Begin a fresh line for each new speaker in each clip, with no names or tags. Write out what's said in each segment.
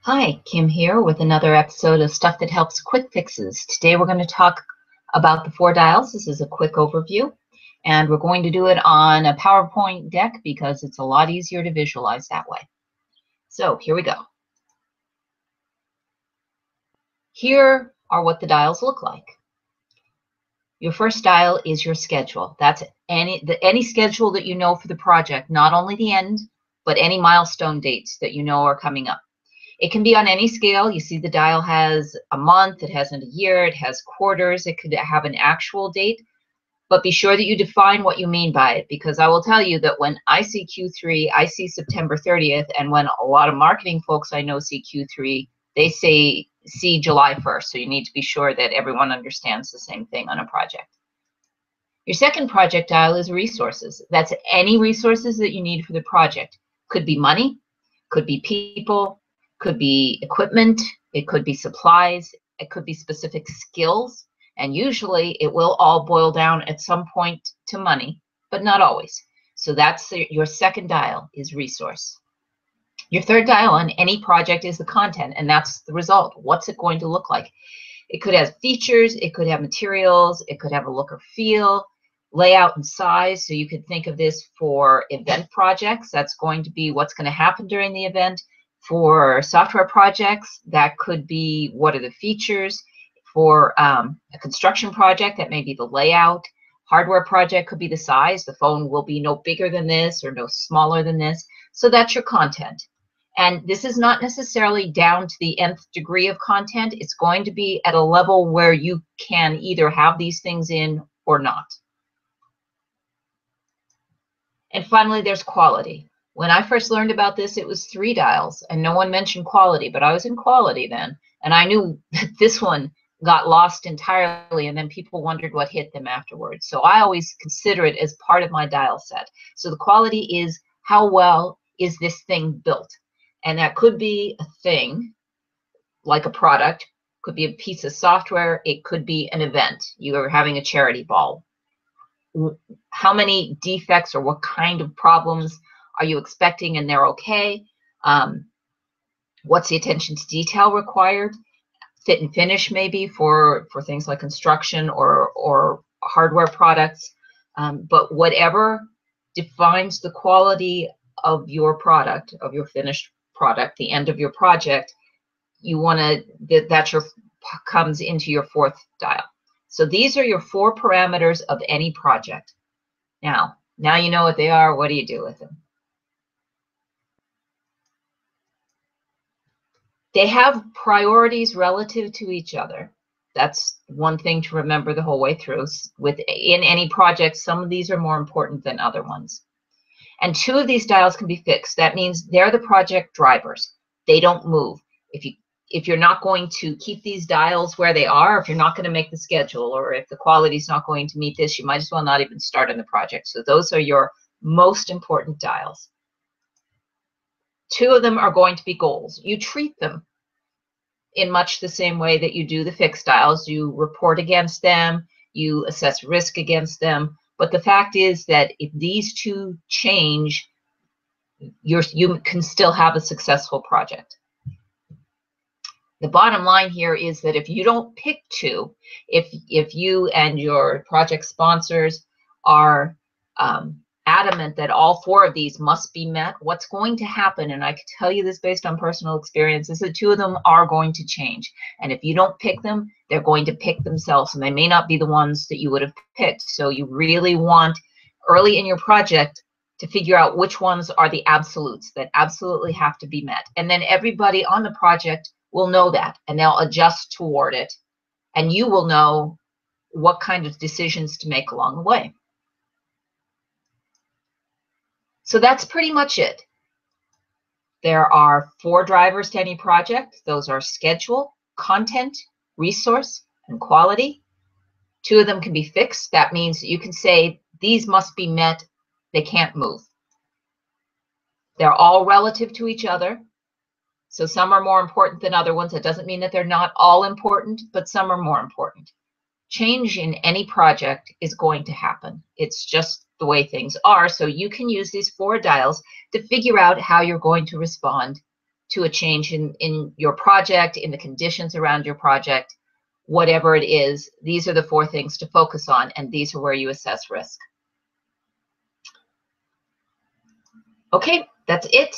Hi, Kim here with another episode of Stuff That Helps Quick Fixes. Today we're going to talk about the 4 dials. This is a quick overview, and we're going to do it on a PowerPoint deck because it's a lot easier to visualize that way. So here we go. Here are what the dials look like. Your first dial is your schedule. That's any schedule that you know for the project, not only the end, but any milestone dates that you know are coming up. It can be on any scale. You see the dial has a month, it has a year, it has quarters, it could have an actual date, but be sure that you define what you mean by it, because I will tell you that when I see Q3, I see September 30th, and when a lot of marketing folks I know see Q3, they see July 1st, so you need to be sure that everyone understands the same thing on a project. Your second project dial is resources. That's any resources that you need for the project. Could be money, could be people, could be equipment, it could be supplies, it could be specific skills, and usually it will all boil down at some point to money, but not always. So that's your second dial, is resource. Your third dial on any project is the content, and that's the result. What's it going to look like? It could have features, it could have materials, it could have a look or feel, layout and size. So you could think of this for event projects. That's going to be what's going to happen during the event. For software projects, that could be what are the features. For a construction project, that may be the layout. Hardware project could be the size. The phone will be no bigger than this or no smaller than this. So that's your content. And this is not necessarily down to the nth degree of content. It's going to be at a level where you can either have these things in or not. And finally, there's quality. When I first learned about this, it was 3 dials, and no one mentioned quality, but I was in quality then, and I knew that this one got lost entirely, and then people wondered what hit them afterwards. So I always consider it as part of my dial set. So the quality is how well is this thing built? And that could be a thing, like a product, could be a piece of software, it could be an event. You are having a charity ball. How many defects or what kind of problems are you expecting and they're okay? What's the attention to detail required? Fit and finish maybe for things like construction or hardware products. But whatever defines the quality of your product, of your finished product, the end of your project, you want to, that comes into your 4th dial. So these are your 4 parameters of any project. Now you know what they are. What do you do with them? They have priorities relative to each other. That's one thing to remember the whole way through. In any project, some of these are more important than other ones. And 2 of these dials can be fixed. That means they're the project drivers. They don't move. If you're not going to keep these dials where they are, if you're not going to make the schedule, or if the quality is not going to meet this, you might as well not even start on the project. So those are your most important dials. 2 of them are going to be goals. You treat them in much the same way that you do the fixed dials. You report against them, you assess risk against them. But the fact is that if these 2 change, you can still have a successful project. The bottom line here is that if you don't pick 2, if you and your project sponsors are adamant that all 4 of these must be met, what's going to happen, and I can tell you this based on personal experience, is that 2 of them are going to change. And if you don't pick them, they're going to pick themselves, and they may not be the ones that you would have picked. So you really want, early in your project, to figure out which ones are the absolutes that absolutely have to be met. And then everybody on the project will know that, and they'll adjust toward it, and you will know what kind of decisions to make along the way. So that's pretty much it. There are 4 drivers to any project. Those are schedule, content, resource, and quality. 2 of them can be fixed. That means you can say these must be met. They can't move. They're all relative to each other. So some are more important than other ones. That doesn't mean that they're not all important, but some are more important. Change in any project is going to happen. It's just the way things are. So you can use these 4 dials to figure out how you're going to respond to a change in your project, in the conditions around your project, whatever it is, these are the 4 things to focus on, and these are where you assess risk. Okay, that's it.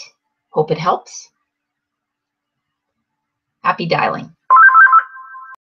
Hope it helps. Happy dialing.